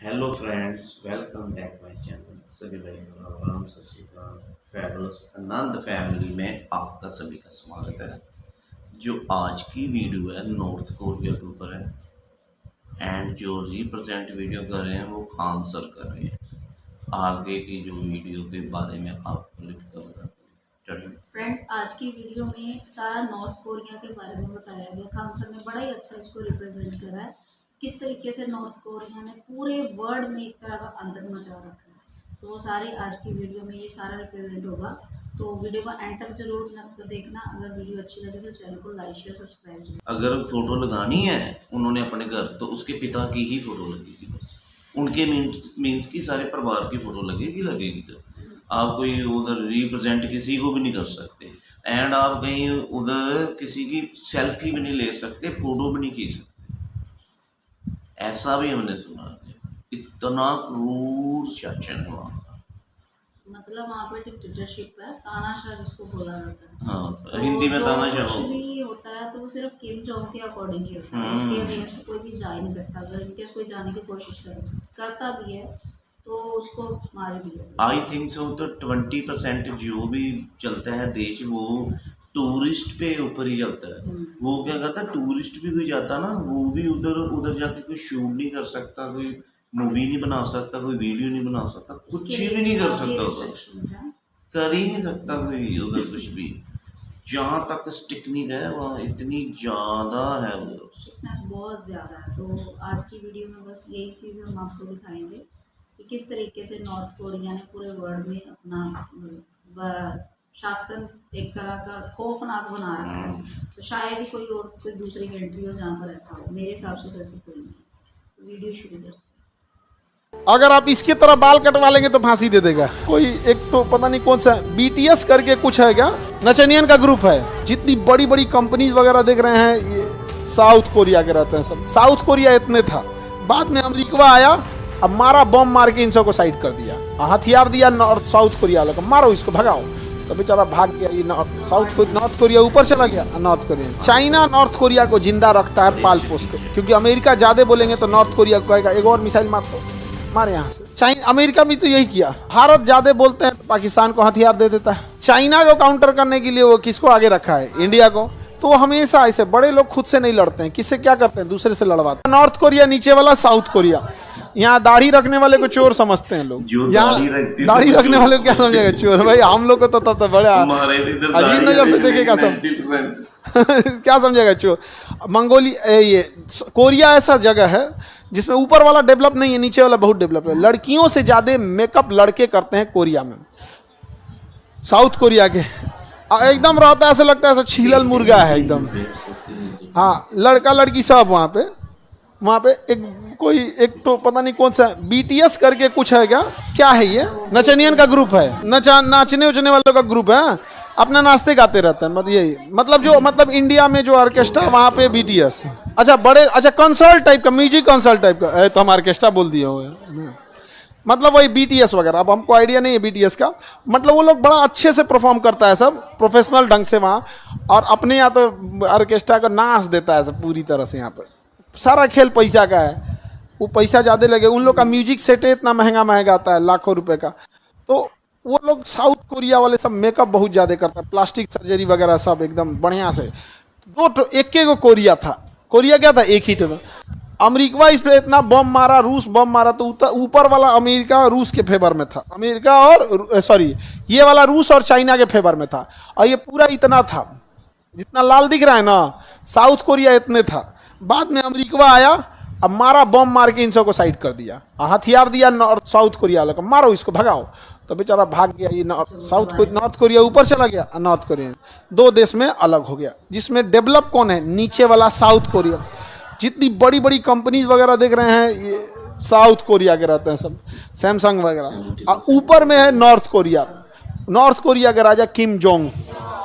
Hello friends, welcome back my channel. सभी भाई राम सत श्री अकाल। फैबुलस आनंद फैमिली में आपका सभी का स्वागत है। जो आज की वीडियो है नॉर्थ कोरिया के ऊपर है एंड जो रिप्रेजेंट वीडियो कर रहे हैं वो खान सर कर रहे हैं। आगे की जो वीडियो के बारे में आपको लिख कर फ्रेंड्स, आज की वीडियो में सारा नॉर्थ कोरिया के बारे में बताया गया। खान सर ने बड़ा ही अच्छा इसको रिप्रेजेंट करा है, किस तरीके से नॉर्थ कोरिया ने पूरे वर्ल्ड में एक तरह का अंतर मचा रखा है। तो वो सारे आज की वीडियो में ये सारा रिप्रेजेंट होगा। तो वीडियो को एंड तक जरूर देखना। अगर वीडियो अच्छी लगे तो चैनल को लाइक शेयर सब्सक्राइब जरूर। अगर फोटो लगानी है उन्होंने अपने घर तो उसके पिता की ही फोटो लगेगी, बस उनके मीन्स की सारे परिवार की फोटो लगेगी। तो आप कोई उधर रिप्रेजेंट किसी को भी नहीं कर सकते एंड आप कहीं उधर किसी की सेल्फी भी नहीं ले सकते, फोटो भी नहीं खींच सकते। ऐसा भी हमने सुना है। इतना क्रूर शासन है वहाँ का। मतलब वहाँ पे डिक्टेटरशिप है, तानाशाह जिसको बोला जाता है। हाँ, तो हिंदी में तानाशाह कुछ भी होता है तो वो सिर्फ किम जोंग के अकॉर्डिंग ही होता है। उसके अगेंस्ट कोई भी जा ही नहीं सकता। अगर इनकेस कोई जाने की कोशिश करता भी है तो उसको मार भी दिया। I think so. तो 20% जो भी चलता है देश वो टूरिस्ट पे ऊपर ही चलता है। वो क्या करता है, टूरिस्ट भी कोई जाता ना वो भी उधर जाके कोई शूट नहीं कर सकता, कोई मूवी नहीं बना सकता, कोई वीडियो नहीं बना सकता, कुछ भी नहीं कर सकता। कर ही नहीं सकता कोई उधर कुछ भी। जहाँ तक स्टिक नहीं गया वहाँ इतनी ज़्यादा है उधर, बहुत ज़्यादा है। तो आज की वीडियो में बस यही चीज़ हम आपको दिखाएंगे कि किस तरीके से नॉर्थ कोरिया ने पूरे वर्ल्ड में अपना शासन एक तरह का खौफनाक बना रखा है। तो शायद ही कोई दूसरी कंट्री हो जहाँ पर ऐसा हो। मेरे हिसाब से तो ऐसा कोई नहीं। तो वीडियो शुरू कर। अगर आप इसकी तरह बाल कटवा लेंगे तो फांसी दे देगा। कोई एक तो पता नहीं कौन सा BTS करके कुछ है क्या, नचनियन का ग्रुप है। जितनी बड़ी बड़ी कंपनीज वगैरह देख रहे हैं ये साउथ कोरिया के रहते हैं सब। साउथ कोरिया इतने था, बाद में अमेरिका आया, अब मारा बम मार के इन सबको साइड कर दिया, हथियार दिया नॉर्थ साउथ कोरिया वालों को, मारो इसको भगाओ। तो बेचारा भाग गया। ये नॉर्थ कोरिया ऊपर चला गया। North Korea, China north Korea को जिंदा रखता है पाल पोस के, क्योंकि अमेरिका ज्यादा बोलेंगे तो नॉर्थ कोरिया को कहेगा एक और मिसाइल मार दो, मारे यहाँ से। चाइना अमेरिका भी तो यही किया। भारत ज्यादा बोलते हैं तो पाकिस्तान को हथियार दे देता है। चाइना को काउंटर करने के लिए वो किसको आगे रखा है, इंडिया को। तो वो हमेशा ऐसे बड़े लोग खुद से नहीं लड़ते हैं, किससे क्या करते हैं, दूसरे से लड़वाते हैं। नॉर्थ कोरिया नीचे वाला साउथ कोरिया। यहाँ दाढ़ी रखने वाले को चोर समझते हैं लोग। यहाँ दाढ़ी रखने वाले को क्या समझेगा चोर? भाई हम लोग को तो तब बड़े अजीब नजर से देखेगा सब। क्या समझेगा चोर? मंगोलिया, ये कोरिया ऐसा जगह है जिसमें ऊपर वाला डेवलप नहीं है, नीचे वाला बहुत डेवलप है। लड़कियों से ज्यादा मेकअप लड़के करते हैं कोरिया में। साउथ कोरिया के एकदम रहता है, ऐसा लगता है ऐसा छीलल मुर्गा है एकदम। हाँ, लड़का लड़की सब वहाँ पे एक तो पता नहीं कौन सा BTS करके कुछ है क्या है ये, नचनियन का ग्रुप है। नाचने उचने वालों का ग्रुप है, अपना नाचते गाते रहते हैं। मतलब इंडिया में जो ऑर्केस्ट्रा वहाँ पे BTS। अच्छा कंसर्ट टाइप का, म्यूजिक कंसर्ट टाइप का। तो हम ऑर्केस्ट्रा बोल दिए हुए, मतलब वही BTS वगैरह। अब हमको आइडिया नहीं है BTS का। मतलब वो लोग बड़ा अच्छे से परफॉर्म करता है सब, प्रोफेशनल ढंग से वहाँ। और अपने यहाँ तो ऑर्केस्ट्रा को नाच देता है सब पूरी तरह से। यहाँ पर सारा खेल पैसा का है, वो पैसा ज़्यादा लगे। उन लोग का म्यूजिक सेट इतना महंगा आता है, लाखों रुपए का। तो वो लोग साउथ कोरिया वाले सब मेकअप बहुत ज़्यादा करता है, प्लास्टिक सर्जरी वगैरह सब एकदम बढ़िया से। एक को कोरिया था। कोरिया क्या था, एक ही था। अमेरिका इस पे इतना बम मारा, रूस बम मारा, तो ऊपर वाला अमेरिका रूस के फेवर में था। अमेरिका और ये वाला रूस और चाइना के फेवर में था। और ये पूरा इतना था जितना लाल दिख रहा है ना, साउथ कोरिया इतने था। बाद में अमेरिका आया, अब मारा बम मार के इन सबको साइड कर दिया, हथियार दिया साउथ कोरिया वालों को, मारो इसको भगाओ। तो बेचारा भाग गया। ये नॉर्थ कोरिया ऊपर चला गया, नॉर्थ कोरिया दो देश में अलग हो गया। जिसमें डेवलप कौन है, नीचे वाला साउथ कोरिया। जितनी बड़ी बड़ी कंपनीज वगैरह देख रहे हैं ये साउथ कोरिया के रहते हैं सब, सैमसंग वगैरह। और ऊपर में है नॉर्थ कोरिया। नॉर्थ कोरिया के राजा किम जोंग।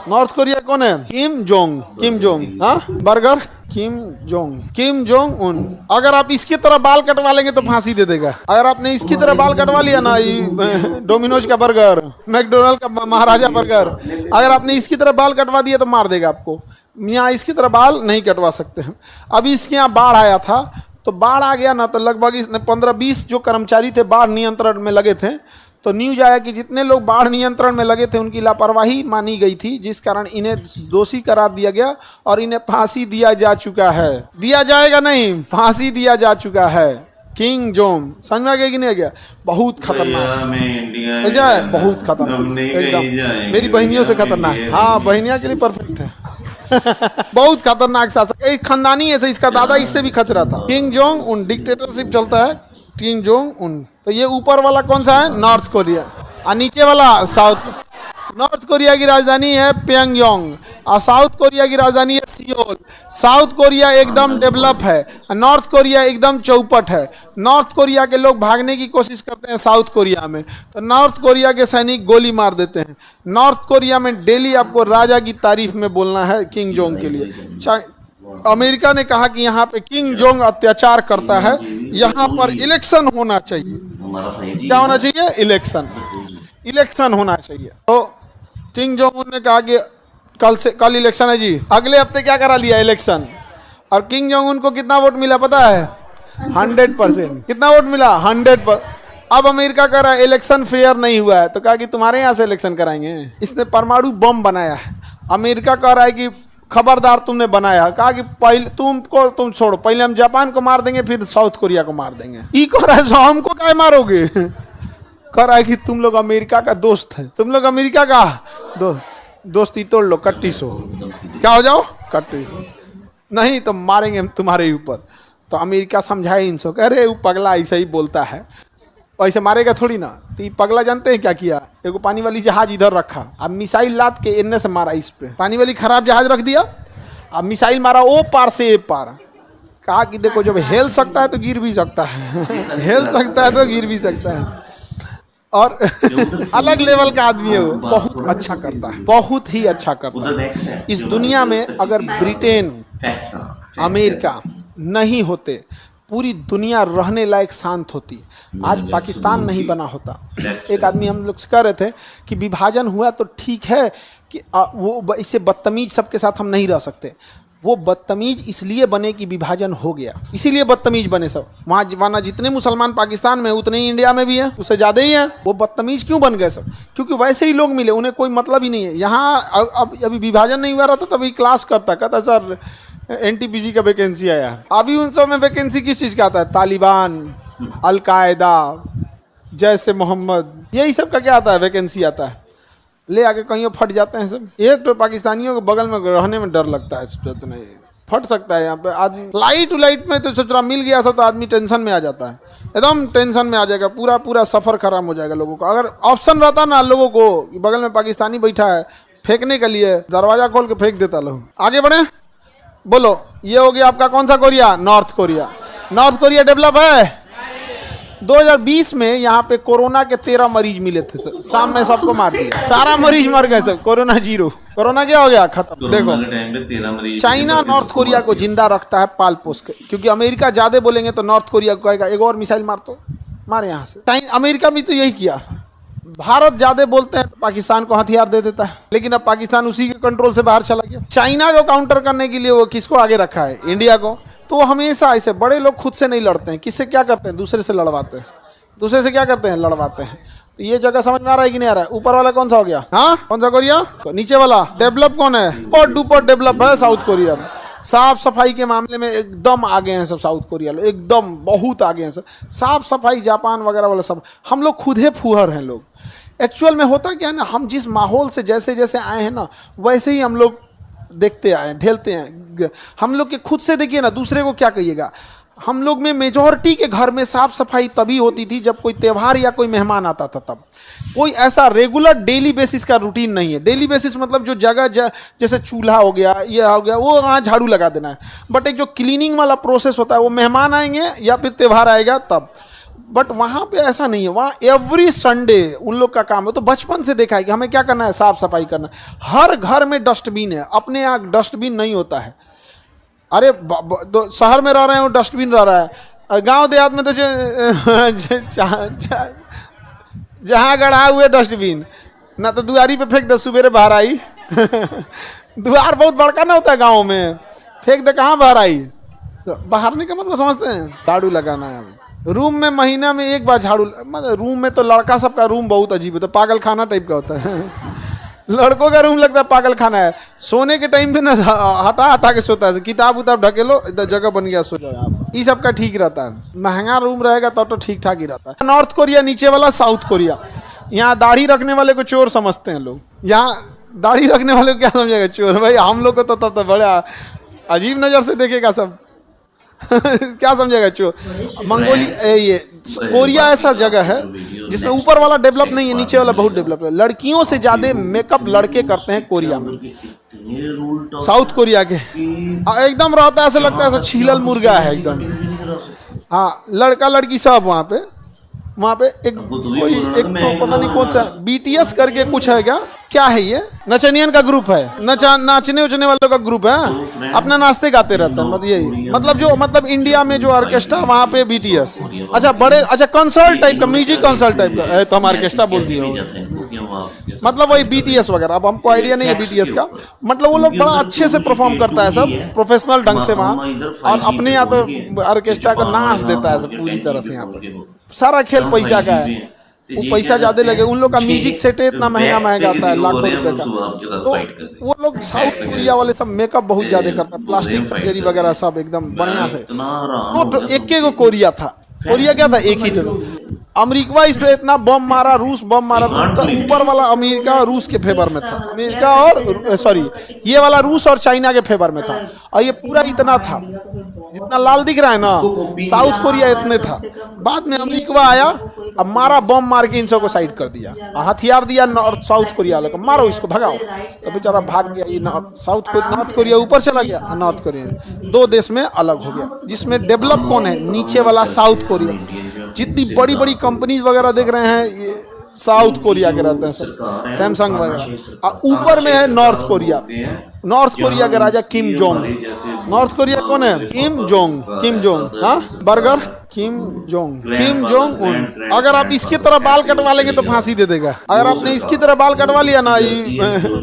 नॉर्थ कोरिया कौन है, किम जोंग। हाँ, बर्गर किम जोंग उन। अगर आप इसकी तरह बाल कटवा लेंगे तो फांसी दे देगा। अगर आपने इसकी तरह बाल कटवा लिया ना, डोमिनोज का बर्गर, मैकडोनल्ड का महाराजा बर्गर, अगर आपने इसकी तरह बाल कटवा दिया तो मार देगा आपको। यहाँ इसकी तरह बाल नहीं कटवा सकते हैं। अभी इसके यहाँ बाढ़ आया था तो बाढ़ आ गया ना, तो लगभग इसने 15-20 जो कर्मचारी थे बाढ़ नियंत्रण में लगे थे, तो न्यूज आया कि जितने लोग बाढ़ नियंत्रण में लगे थे उनकी लापरवाही मानी गई थी, जिस कारण इन्हें दोषी करार दिया गया और इन्हें फांसी दिया जा चुका है। दिया जाएगा नहीं, फांसी दिया जा चुका है। किंग जोंग समझ में आ गया कि नहीं आ गया? बहुत खतरनाक है, बहुत खतरनाक एकदम, मेरी बहनियों से खतरनाक। हाँ, बहनिया के लिए परफेक्ट है। बहुत खतरनाक शासक, एक खानदानी ऐसे, इसका दादा इससे भी खचरा था। किंग जोंग उन डिक्टेटरशिप चलता है, किंग जोंग उन। तो ये ऊपर वाला कौन सा है? नॉर्थ कोरिया, और नीचे वाला साउथ। नॉर्थ कोरिया की राजधानी है प्योंगयांग और साउथ कोरिया की राजधानी है सियोल। साउथ कोरिया एकदम डेवलप है, नॉर्थ कोरिया एकदम चौपट है। नॉर्थ कोरिया के लोग भागने की कोशिश करते हैं साउथ कोरिया में, तो नॉर्थ कोरिया के सैनिक गोली मार देते हैं। नॉर्थ कोरिया में डेली आपको राजा की तारीफ में बोलना है किंग जोंग के लिए। अमेरिका ने कहा कि यहाँ पे किंग जोंग अत्याचार करता है, यहाँ पर इलेक्शन होना चाहिए। क्या होना चाहिए? इलेक्शन होना चाहिए। तो किंग जोंग उन ने कहा कि कल इलेक्शन है जी, अगले हफ्ते क्या करा लिया? इलेक्शन। और किंग जोंग उन को कितना वोट मिला पता है? 100%। कितना वोट मिला? 100%। अब अमेरिका कह रहा है इलेक्शन फेयर नहीं हुआ है, तो कहा कि तुम्हारे यहाँ से इलेक्शन कराएंगे। इसने परमाणु बम बनाया है, अमेरिका कह रहा है कि खबरदार तुमने बनाया। कहा कि पहले तुम छोड़ो, पहले हम जापान को मार देंगे फिर साउथ कोरिया को मार देंगे। ई कह रहा है हमको क्या मारोगे? कह रहा है कि तुम लोग अमेरिका का दोस्त है, तुम लोग अमेरिका का दोस्ती तोड़ लो, कट्टी सो क्या हो जाओ, कट्टी सो, नहीं तो मारेंगे हम तुम्हारे ऊपर। तो अमेरिका समझाए इनसे, कह रहे वो पगला ऐसे ही बोलता है, ऐसे मारेगा थोड़ी ना। तो ये पगला जानते हैं क्या किया? एगो पानी वाली जहाज इधर रखा, अब मिसाइल लाद के इनने से मारा इस पे। पानी वाली खराब जहाज रख दिया, अब मिसाइल मारा ओ पार से ए पार। कहा कि देखो जब हेल सकता है तो गिर भी सकता है, हेल सकता है तो गिर भी सकता है। और अलग लेवल का आदमी है वो, बहुत अच्छा करता है, बहुत ही अच्छा करता है। इस दुनिया में अगर ब्रिटेन, अमेरिका नहीं होते, पूरी दुनिया रहने लायक शांत होती। आज पाकिस्तान नहीं बना होता। एक आदमी हम लोग से कह रहे थे कि विभाजन हुआ तो ठीक है कि वो इससे बदतमीज सबके साथ हम नहीं रह सकते। वो बदतमीज इसलिए बने कि विभाजन हो गया, इसीलिए बदतमीज बने सब। वहाँ जितने मुसलमान पाकिस्तान में उतने ही इंडिया में भी हैं, उससे ज़्यादा ही हैं। वो बदतमीज क्यों बन गए सब? क्योंकि वैसे ही लोग मिले, उन्हें कोई मतलब ही नहीं है। यहाँ अब अभी विभाजन नहीं हुआ रहता तभी क्लास कहता सर NTPC का वैकेंसी आया। अभी उन सब में वैकेंसी किस चीज़ का आता है? तालिबान, अलकायदा, जैसे मोहम्मद, यही सब का क्या आता है? वैकेंसी आता है। ले आके कहीं फट जाते हैं सब। एक तो पाकिस्तानियों के बगल में रहने में डर लगता है, तो नहीं फट सकता है यहाँ पे आदमी। लाइट में तो सोच रहा मिल गया सब, तो आदमी टेंशन में आ जाता है, एकदम टेंशन में आ जाएगा, पूरा सफ़र खराब हो जाएगा लोगों का। अगर ऑप्शन रहता ना लोगों को, बगल में पाकिस्तानी बैठा है फेंकने के लिए, दरवाज़ा खोल के फेंक देता लोग। आगे बढ़े, बोलो। ये हो गया आपका कौन सा Korea? North Korea. North Korea develop है। 2020 में यहाँ पे कोरोना के 13 मरीज मिले थे सर, शाम में सबको मार दिया, सारा मरीज मर गए सर। कोरोना जीरो, कोरोना क्या हो गया? खत्म। देखो चाइना नॉर्थ कोरिया को जिंदा रखता है पाल पोस के, क्योंकि अमेरिका ज्यादा बोलेंगे तो नॉर्थ कोरिया को कहेगा एक और मिसाइल मार दो, मारे यहाँ से। अमेरिका भी तो यही किया। भारत ज्यादा बोलते हैं तो पाकिस्तान को हथियार दे देता है, लेकिन अब पाकिस्तान उसी के कंट्रोल से बाहर चला गया। चाइना को काउंटर करने के लिए वो किसको आगे रखा है? इंडिया को। तो हमेशा ऐसे बड़े लोग खुद से नहीं लड़ते हैं, किससे क्या करते हैं? दूसरे से लड़वाते हैं। दूसरे से क्या करते हैं? लड़वाते हैं। तो ये जगह समझ में आ रहा है कि नहीं आ रहा है? ऊपर वाला कौन सा हो गया? हाँ, कौन सा कोरिया? तो नीचे वाला डेवलप कौन है? सुपर डुपर डेवलप है साउथ कोरिया। साफ सफाई के मामले में एकदम आगे हैं सब साउथ कोरिया लोग, एकदम बहुत आगे हैं सब। साफ सफाई जापान वगैरह वाला सब, हम लोग खुद ही फूहर हैं लोग। एक्चुअल में होता क्या है ना, हम जिस माहौल से जैसे जैसे आए हैं ना, वैसे ही हम लोग देखते आए, ढेलते हैं। हम लोग के खुद से देखिए ना, दूसरे को क्या कहिएगा। हम लोग में मेजॉरिटी के घर में साफ सफाई तभी होती थी जब कोई त्यौहार या कोई मेहमान आता था, तब। कोई ऐसा रेगुलर डेली बेसिस का रूटीन नहीं है। डेली बेसिस मतलब जो जगह जैसे चूल्हा हो गया, ये हो गया, वो वहाँ झाड़ू लगा देना है। बट एक जो क्लीनिंग वाला प्रोसेस होता है, वो मेहमान आएंगे या फिर त्यौहार आएगा तब। बट वहाँ पे ऐसा नहीं है, वहाँ एवरी संडे उन लोग का काम है। तो बचपन से देखा है कि हमें क्या करना है? साफ सफाई करना है। हर घर में डस्टबिन है, अपने यहाँ डस्टबिन नहीं होता है। अरे तो शहर में रह रहे हैं वो डस्टबिन रह रहा है, गांव देहात में तो जहाँ गढ़ा हुए डस्टबिन ना, तो दुआरी पे फेंक दे, सुबेरे बाहर आई। दुआर बहुत बड़का ना होता है गाँव में, फेंक दे, कहाँ बाहर आई? तो बहारने का मतलब समझते हैं, झाड़ू लगाना है रूम में, महीना में एक बार झाड़ू। मतलब रूम में तो लड़का सबका रूम बहुत अजीब है, तो पागल खाना टाइप का होता है लड़कों का रूम लगता है पागल खाना है। सोने के टाइम पे ना हटा हटा के सोता है, किताब उताब ढके लो, जगह बन गया, सो जाओ आप। ये सब का ठीक रहता है। महंगा रूम रहेगा तो ठीक ठाक ही रहता है। नॉर्थ कोरिया नीचे वाला, साउथ कोरिया। यहाँ दाढ़ी रखने वाले को चोर समझते हैं लोग। यहाँ दाढ़ी रखने वाले को क्या समझेगा चोर? भाई हम लोग को तो तब तो बड़ा अजीब नज़र से देखेगा सब क्या समझेगा चोर? मंगोलिया, ये कोरिया ऐसा जगह है जिसमें ऊपर वाला डेवलप नहीं है, नीचे वाला बहुत डेवलप है। लड़कियों से ज्यादा मेकअप लड़के करते हैं कोरिया में, साउथ कोरिया के। एकदम रहता है, ऐसा लगता है ऐसा छीलल मुर्गा है एकदम। हाँ, लड़का लड़की सब वहाँ पे एक कोई एक तो पता नहीं कौन सा BTS करके कुछ है, क्या है ये? नचनियन का ग्रुप है, नाचने उचने वालों का ग्रुप है, अपना नाचते गाते रहता है। मतलब यही मतलब इंडिया में जो ऑर्केस्ट्रा वहाँ पे BTS। अच्छा, बड़े अच्छा कंसर्ट टाइप का, म्यूजिक कंसर्ट टाइप का, तो हम ऑर्केस्ट्रा बोल दिए, मतलब वही BTS वगैरह। अब हमको आइडिया नहीं है BTS का, मतलब वो लोग बड़ा अच्छे से परफॉर्म करता है सब, प्रोफेशनल ढंग से वहाँ। और अपने यहाँ तो ऑर्केस्ट्रा का नाच देता है सब पूरी तरह से। यहाँ पर सारा खेल पैसा का है, वो पैसा ज्यादा लगे। उन लोग का म्यूजिक सेट इतना महंगा आता है, लाखों रुपए का। तो वो लोग साउथ कोरिया वाले सब मेकअप बहुत ज्यादा करता है, प्लास्टिक सर्जरी वगैरह सब एकदम बढ़िया से। तो एक को कोरिया था, कोरिया क्या था, एक ही था। अमेरिका इस पे इतना बम मारा, रूस बम मारा, तो ऊपर वाला अमेरिका और रूस के फेवर में था। अमेरिका और सॉरी, ये वाला रूस और चाइना के फेवर में था। और ये पूरा इतना था, जितना लाल दिख रहा है ना, साउथ कोरिया इतने था। बाद में अमेरिका आया, अब मारा, बम मार के इन सबको साइड कर दिया, हथियार दिया नॉर्थ साउथ कोरिया वाले को, मारो इसको, भगाओ। तो बेचारा भाग गया। ये नॉर्थ कोरिया ऊपर चला गया, नॉर्थ कोरिया दो देश में अलग हो गया। जिसमें डेवलप कौन है? नीचे वाला साउथ कोरिया। जितनी बड़ी बड़ी कंपनीज वगैरह देख रहे हैं, ये साउथ कोरिया के रहते हैं सब, सैमसंग वगैरह। और ऊपर में है नॉर्थ कोरिया। नॉर्थ कोरिया के राजा किम जोंग। नॉर्थ कोरिया कौन है? Kim Jong. हाँ, बर्गर किम जोंग उन। अगर आप इसकी तरह बाल कटवा लेंगे तो फांसी दे देगा। अगर आपने इसकी तरह बाल कटवा लिया ना,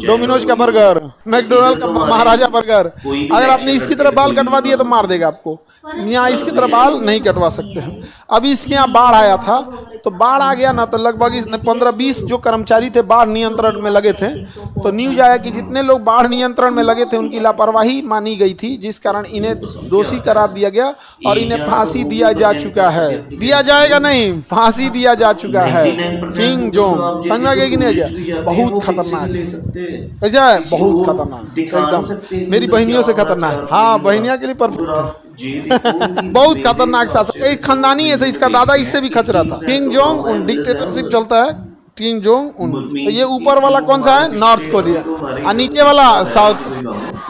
डोमिनोज का बर्गर, मैकडोनल्ड का महाराजा बर्गर, अगर आपने इसकी तरह बाल कटवा दिया तो मार देगा आपको। यहाँ इसकी तरह बाल नहीं कटवा सकते हैं। अभी इसके यहाँ बाढ़ आया था, तो बाढ़ आ गया ना, तो लगभग 15-20 जो कर्मचारी थे बाढ़ नियंत्रण में लगे थे, तो न्यूज आया कि जितने लोग बाढ़ नियंत्रण में लगे थे उनकी लापरवाही मानी गई थी, जिस कारण इन्हें दोषी करार दिया गया और इन्हें फांसी दिया जा चुका है। दिया जाएगा नहीं, फांसी दिया जा चुका है। किम जोंग समझ में गया कि नहीं गया? बहुत खतरनाक ऐसा है, बहुत खतरनाक एकदम, मेरी बहनियों से खतरनाक। हाँ, बहनिया के लिए परफेक्ट है। बहुत खतरनाक शासक, एक खानदानी है, इसका दादा इससे भी खच रहा था। किम जोंग उन डिक्टेटरशिप चलता है, किम जोंग उन। तो ये ऊपर वाला कौन सा है? North Korea. और नीचे वाला साउथ।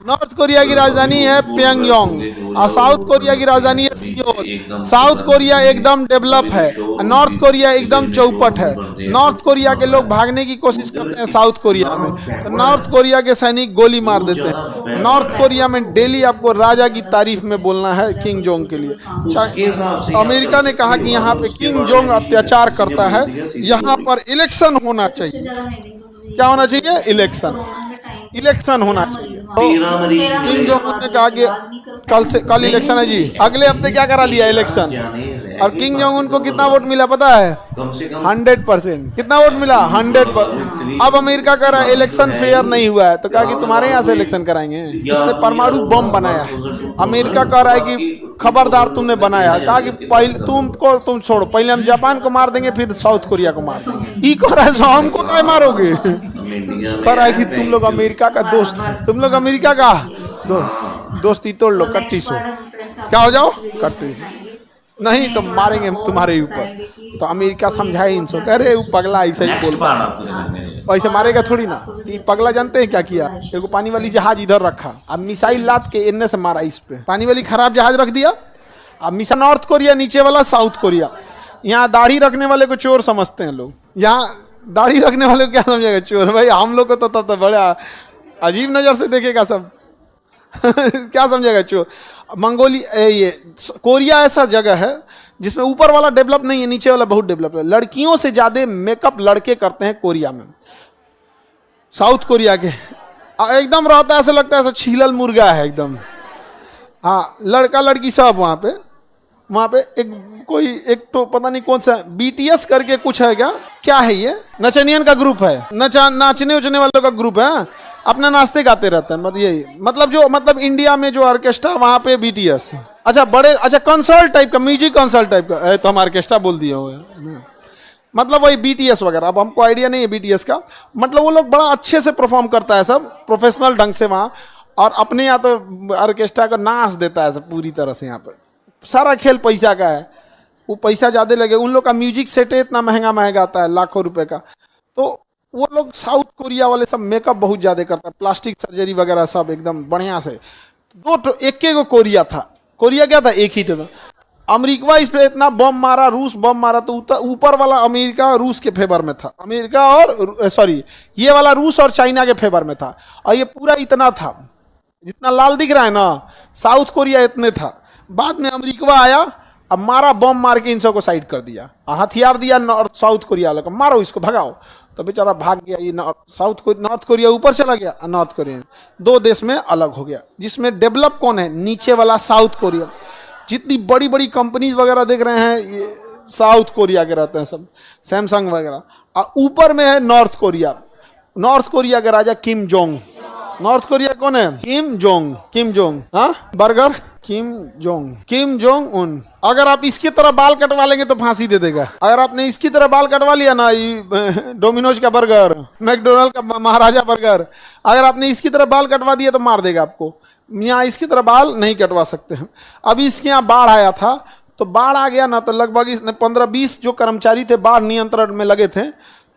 नॉर्थ कोरिया की राजधानी है प्योंगयांग और साउथ कोरिया की राजधानी है सियोल। साउथ कोरिया एकदम डेवलप है, नॉर्थ कोरिया एकदम चौपट है। नॉर्थ कोरिया के लोग भागने की कोशिश करते हैं साउथ कोरिया में, तो नॉर्थ कोरिया के सैनिक गोली मार देते हैं। नॉर्थ कोरिया में डेली आपको राजा की तारीफ में बोलना है किम जोंग के लिए। अमेरिका ने कहा कि यहाँ पे किम जोंग अत्याचार करता है, यहाँ पर इलेक्शन होना चाहिए। क्या होना चाहिए? इलेक्शन होना चाहिए। किम जोंग ने कहा कि कल इलेक्शन है जी, अगले हफ्ते क्या करा दिया? इलेक्शन। और किम जोंग उनको कितना वोट मिला पता है? 100%। कितना वोट मिला? 100%। अब अमेरिका कह रहा है इलेक्शन फेयर नहीं हुआ है, तो कहा कि तुम्हारे यहाँ से इलेक्शन कराएंगे। इसने परमाणु बम बनाया। अमेरिका कह रहा है कि खबरदार तुमने बनाया। कहा कि पहले तुम छोड़ो, पहले हम जापान को मार देंगे, फिर साउथ कोरिया को मार देंगे। ये कह रहा है हमको क्या मारोगे? कह रहा है कि तुम लोग अमेरिका का दोस्त, तुम लोग अमेरिका का दोस्ती तोड़ लो, कट्टी सो क्या हो जाओ, कट्टी से नहीं तो मारेंगे तुम्हारे ऊपर। तो अमेरिका समझाए इनको, कह रहे पगला ऐसे ही बोल पा, ऐसे मारेगा थोड़ी ना। ये पगला जानते हैं क्या किया? एगो पानी वाली जहाज इधर रखा, अब मिसाइल लाद के इनने से मारा इस पे, पानी वाली खराब जहाज रख दिया। अब मिसाइल नॉर्थ कोरिया, नीचे वाला साउथ कोरिया। यहाँ दाढ़ी रखने वाले को चोर समझते हैं लोग। यहाँ दाढ़ी रखने वाले को क्या समझेगा? चोर। भाई हम लोग को तो तब बड़ा अजीब नज़र से देखेगा सब क्या समझेगा चोर? मंगोलिया, ये कोरिया ऐसा जगह है जिसमें ऊपर वाला डेवलप नहीं है, नीचे वाला बहुत डेवलप है। लड़कियों से ज्यादा मेकअप लड़के करते हैं कोरिया में, साउथ कोरिया के। एकदम रहता है, ऐसा लगता है ऐसा छीलल मुर्गा है एकदम। हाँ, लड़का लड़की सब वहाँ पे एक तो पता नहीं कौन सा BTS करके कुछ है क्या है ये? नचनियन का ग्रुप है, नाचने उचने वालों का ग्रुप है, अपना नाचते गाते रहते हैं। मतलब इंडिया में जो ऑर्केस्ट्रा वहाँ पे BTS। अच्छा कंसर्ट टाइप का, म्यूजिक कंसर्ट टाइप का, तो हम ऑर्केस्ट्रा बोल दिए हुए, मतलब वही BTS वगैरह। अब हमको आइडिया नहीं है BTS का, मतलब वो लोग बड़ा अच्छे से परफॉर्म करता है सब प्रोफेशनल ढंग से वहाँ, और अपने यहाँ तो ऑर्केस्ट्रा को नाच देता है सब पूरी तरह से। यहाँ पे सारा खेल पैसा का है, वो पैसा ज़्यादा लगे। उन लोग का म्यूजिक सेट इतना महंगा आता है, लाखों रुपए का। तो वो लोग साउथ कोरिया वाले सब मेकअप बहुत ज़्यादा करता है, प्लास्टिक सर्जरी वगैरह सब एकदम बढ़िया से। एक कोरिया था, कोरिया क्या था, एक ही था। अमेरिका इस पे इतना बम मारा, रूस बम मारा, तो ऊपर वाला अमेरिका रूस के फेवर में था, ये वाला रूस और चाइना के फेवर में था। और ये पूरा इतना था, जितना लाल दिख रहा है ना, साउथ कोरिया इतने था। बाद में अमेरिका आया, अब मारा बम मार के इन सबको साइड कर दिया, हथियार दिया साउथ कोरिया वाला को, मारो इसको भगाओ, तो बेचारा भाग गया। ये नॉर्थ कोरिया ऊपर चला गया, नॉर्थ कोरिया दो देश में अलग हो गया। जिसमें डेवलप कौन है? नीचे वाला साउथ कोरिया। जितनी बड़ी बड़ी कंपनीज वगैरह देख रहे हैं, ये साउथ कोरिया के रहते हैं सब, सैमसंग वगैरह। और ऊपर में है नॉर्थ कोरिया। नॉर्थ कोरिया के राजा किम जोंग। नॉर्थ कोरिया कौन है? किम जोंग, हाँ, बर्गर किम जोंग उन। अगर आप इसकी तरह बाल कटवा लेंगे तो फांसी दे देगा। अगर आपने इसकी तरह बाल कटवा लिया ना, डोमिनोज का बर्गर, मैकडोनल्ड का महाराजा बर्गर, अगर आपने इसकी तरह बाल कटवा दिया तो मार देगा आपको। यहाँ इसकी तरह बाल नहीं कटवा सकते हैं। अभी इसके यहाँ बाढ़ आया था, तो बाढ़ आ गया ना, तो लगभग इसने 15-20 जो कर्मचारी थे बाढ़ नियंत्रण में लगे थे,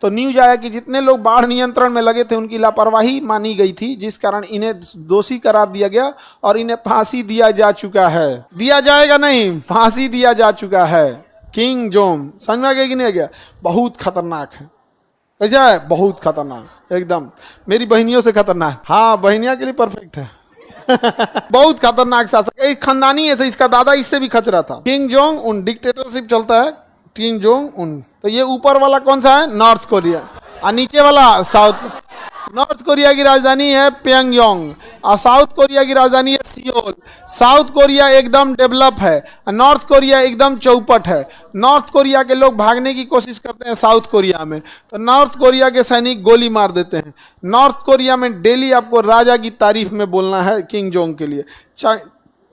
तो न्यूज आया कि जितने लोग बाढ़ नियंत्रण में लगे थे उनकी लापरवाही मानी गई थी, जिस कारण इन्हें दोषी करार दिया गया और इन्हें फांसी दिया जा चुका है। दिया जाएगा नहीं, फांसी दिया जा चुका है। किम जोंग, समझ में आ गया कि नहीं आ गया? बहुत खतरनाक है। कैसा है? बहुत खतरनाक, एकदम मेरी बहनियों से खतरनाक। हाँ, बहनिया के लिए परफेक्ट है। बहुत खतरनाक शासक, एक खानदानी ऐसे, इसका दादा इससे भी खचरा था। किम जोंग उन डिक्टेटरशिप चलता है, किम जोंग उन। तो ये ऊपर वाला कौन सा है? नॉर्थ कोरिया, और नीचे वाला साउथ। नॉर्थ कोरिया की राजधानी है प्योंगयांग और साउथ कोरिया की राजधानी है सियोल। साउथ कोरिया एकदम डेवलप है, नॉर्थ कोरिया एकदम चौपट है। नॉर्थ कोरिया के लोग भागने की कोशिश करते हैं साउथ कोरिया में, तो नॉर्थ कोरिया के सैनिक गोली मार देते हैं। नॉर्थ कोरिया में डेली आपको राजा की तारीफ में बोलना है किम जोंग के लिए।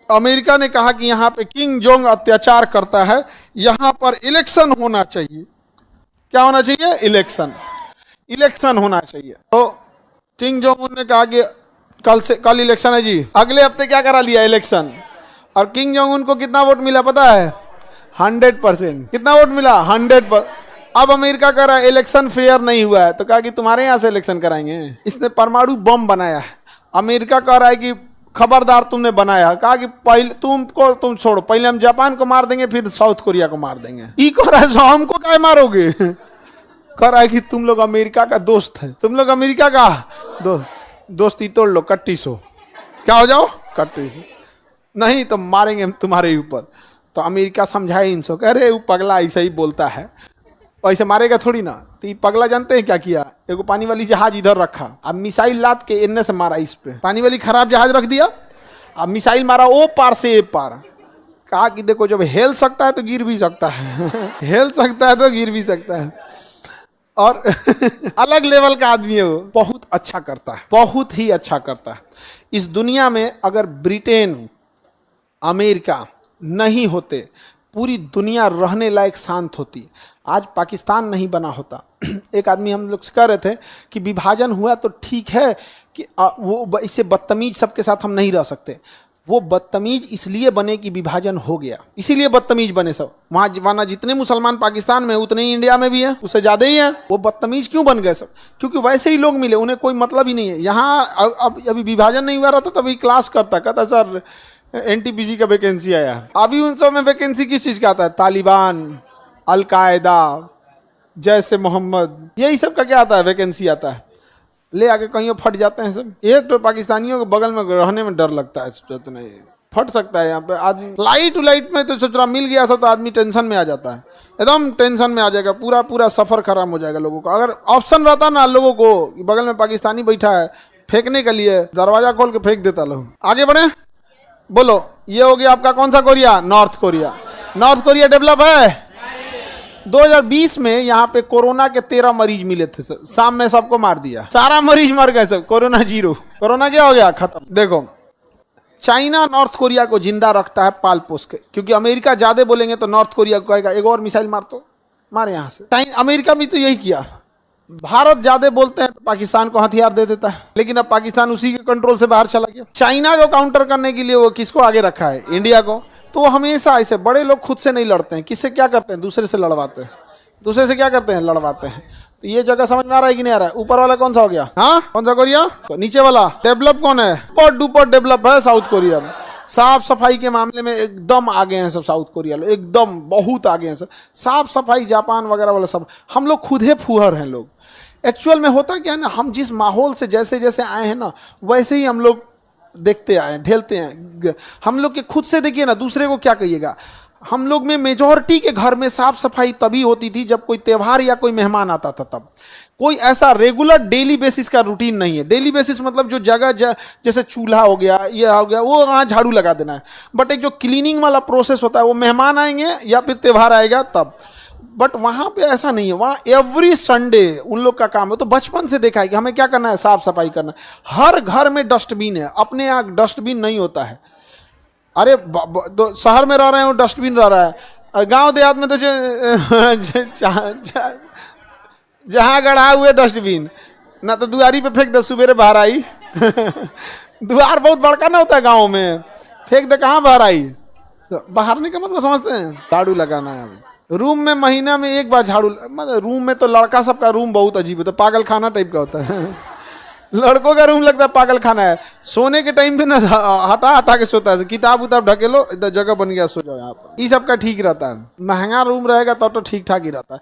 अमेरिका ने कहा कि यहाँ पे किम जोंग अत्याचार करता है, यहाँ पर इलेक्शन होना चाहिए। क्या होना चाहिए? इलेक्शन होना चाहिए। तो किम जोंग उन ने कहा कि कल इलेक्शन है जी, अगले हफ्ते क्या करा लिया? इलेक्शन। और किम जोंग उनको कितना वोट मिला पता है? 100%। कितना वोट मिला? 100%। अब अमेरिका कह रहा है इलेक्शन फेयर नहीं हुआ है, तो कहा कि तुम्हारे यहाँ से इलेक्शन कराएंगे। इसने परमाणु बम बनाया है। अमेरिका कह रहा है कि खबरदार तुमने बनाया। कहा कि पहले तुम छोड़ो, पहले हम जापान को मार देंगे, फिर साउथ कोरिया को मार देंगे। ई कह रहा है हमको क्या मारोगे? कह रहा है कि तुम लोग अमेरिका का दोस्त है, तुम लोग अमेरिका का दोस्ती तोड़ लो, कट्टी सो। क्या हो जाओ? कट्टी सो। नहीं तो मारेंगे हम तुम्हारे ऊपर। तो अमेरिका समझाए इनसे, कह रहे वो पगला ऐसा ही बोलता है, ऐसे मारेगा थोड़ी ना। तो ये पगला जानते हैं क्या किया? एगो पानी वाली जहाज इधर रखा, अब मिसाइल लाद के इनने से मारा इस पे। पानी वाली खराब जहाज रख दिया, अब मिसाइल मारा ओ पार से ए पार। कहा कि देखो जब हेल सकता है तो गिर भी सकता है हेल सकता है तो गिर भी सकता है। और अलग लेवल का आदमी है वो, बहुत अच्छा करता है, बहुत ही अच्छा करता है। इस दुनिया में अगर ब्रिटेन, अमेरिका नहीं होते, पूरी दुनिया रहने लायक शांत होती। आज पाकिस्तान नहीं बना होता। एक आदमी हम लोग से कह रहे थे कि विभाजन हुआ तो ठीक है कि वो इससे बदतमीज सबके साथ हम नहीं रह सकते। वो बदतमीज इसलिए बने कि विभाजन हो गया, इसीलिए बदतमीज बने सब। वहाँ जितने मुसलमान पाकिस्तान में उतने ही इंडिया में भी हैं, उससे ज़्यादा ही हैं। वो बदतमीज क्यों बन गए सब? क्योंकि वैसे ही लोग मिले, उन्हें कोई मतलब ही नहीं है। यहाँ अब अभी विभाजन नहीं हुआ रहता तभी क्लास करता, कहता सर NTPC का वैकेंसी आया। अभी उन सब में वैकेंसी किस चीज़ का आता है? तालिबान, अलकायदा, जैसे मोहम्मद, यही सब का क्या आता है? वैकेंसी आता है। ले आके कहीं फट जाते हैं सब। एक तो पाकिस्तानियों के बगल में रहने में डर लगता है, सोचते नहीं फट सकता है यहाँ पे आदमी। लाइट में तो सोच रहा मिल गया सब, तो आदमी टेंशन में आ जाता है, एकदम टेंशन में आ जाएगा, पूरा सफर खराब हो जाएगा लोगों का। अगर ऑप्शन रहता ना लोगों को कि बगल में पाकिस्तानी बैठा है, फेंकने के लिए दरवाजा खोल के फेंक देता लोग। आगे बढ़े। बोलो, ये हो गया आपका कौन सा Korea? North Korea. North Korea develop है? 2020 में यहाँ पे कोरोना के 13 मरीज मिले थे सर, शाम में सबको मार दिया, सारा मरीज मर गए सब, कोरोना जीरो। कोरोना क्या हो गया? खत्म। देखो, चाइना नॉर्थ कोरिया को जिंदा रखता है पाल पोस के, क्योंकि अमेरिका ज्यादा बोलेंगे तो नॉर्थ कोरिया को कहेगा एक और मिसाइल मार दो, मारे यहाँ से। अमेरिका भी तो यही किया। भारत ज्यादा बोलते हैं तो पाकिस्तान को हथियार दे देता है, लेकिन अब पाकिस्तान उसी के कंट्रोल से बाहर चला गया। चाइना को काउंटर करने के लिए वो किसको आगे रखा है? इंडिया को। तो वो हमेशा ऐसे, बड़े लोग खुद से नहीं लड़ते हैं, किससे क्या करते हैं? दूसरे से लड़वाते हैं। दूसरे से क्या करते हैं? लड़वाते हैं। तो ये जगह समझ में आ रहा है कि नहीं आ रहा है? ऊपर वाला कौन सा हो गया? हाँ, कौन सा कोरिया? नीचे वाला डेवलप कौन है? सुपर डुपर डेवलप है साउथ कोरिया। साफ सफाई के मामले में एकदम आगे हैं सब साउथ कोरिया लोग, एकदम बहुत आगे हैं सब। साफ सफाई जापान वगैरह वाला सब, हम लोग खुद ही फूहर हैं लोग। एक्चुअल में होता क्या है ना, हम जिस माहौल से जैसे जैसे आए हैं ना, वैसे ही हम लोग देखते आए हैं, ढेलते हैं। हम लोग के खुद से देखिए ना, दूसरे को क्या कहिएगा। हम लोग में मेजॉरिटी के घर में साफ सफाई तभी होती थी जब कोई त्यौहार या कोई मेहमान आता था, तब। कोई ऐसा रेगुलर डेली बेसिस का रूटीन नहीं है। डेली बेसिस मतलब जो जगह जैसे चूल्हा हो गया, ये हो गया, वो वहाँ झाड़ू लगा देना है। बट एक जो क्लीनिंग वाला प्रोसेस होता है, वो मेहमान आएंगे या फिर त्यौहार आएगा तब। बट वहाँ पे ऐसा नहीं है, वहाँ एवरी संडे उन लोग का काम है। तो बचपन से देखा है कि हमें क्या करना है? साफ सफाई करना है। हर घर में डस्टबिन है, अपने यहाँ डस्टबिन नहीं होता है। अरे तो शहर में रह रहे हैं, डस्टबिन रह रहा है। गांव देहात में तो जहाँ गढ़ा हुए डस्टबिन ना, तो दुआरी पे फेंक दे, सुबेरे बाहर आई। द्वार बहुत बड़का ना होता है गाँव में, फेंक दे, कहाँ बाहर आई? बाहर नहीं का मतलब समझते हैं? झाड़ू लगाना है। रूम में महीना में एक बार झाड़ू, मतलब रूम में तो लड़का सबका रूम बहुत अजीब होता है, पागल खाना टाइप का होता है। लड़कों का रूम लगता है पागल खाना है। सोने के टाइम पे ना हटा हटा के सोता है, किताब उताब ढकेलो, इधर जगह बन गया, सो जाओ यहाँ पर। ये सबका ठीक रहता है। महंगा रूम रहेगा तब तो ठीक ठाक ही रहता है।